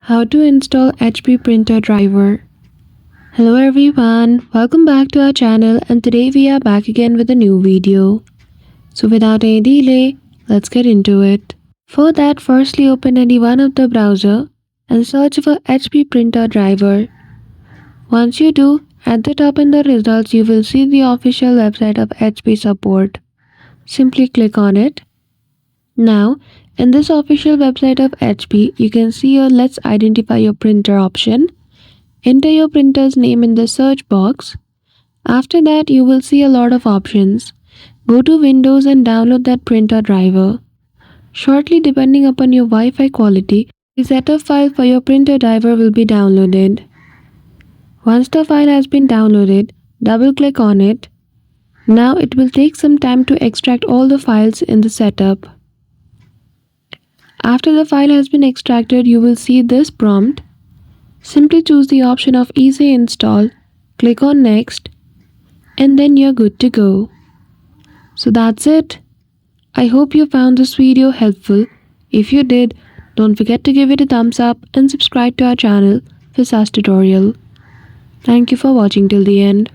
How to install HP printer driver. Hello everyone, welcome back to our channel, and today we are back again with a new video. So without any delay, let's get into it. For that, firstly open any one of the browser and search for HP printer driver. Once you do, at the top in the results you will see the official website of HP support. Simply click on it. Now, in this official website of HP, you can see your Let's Identify Your Printer option. Enter your printer's name in the search box. After that, you will see a lot of options. Go to Windows and download that printer driver. Shortly, depending upon your Wi-Fi quality, the setup file for your printer driver will be downloaded. Once the file has been downloaded, double-click on it. Now it will take some time to extract all the files in the setup. After the file has been extracted, you will see this prompt. Simply choose the option of Easy Install, click on Next, and then you're good to go. So that's it. I hope you found this video helpful. If you did, don't forget to give it a thumbs up and subscribe to our channel for such tutorial. Thank you for watching till the end.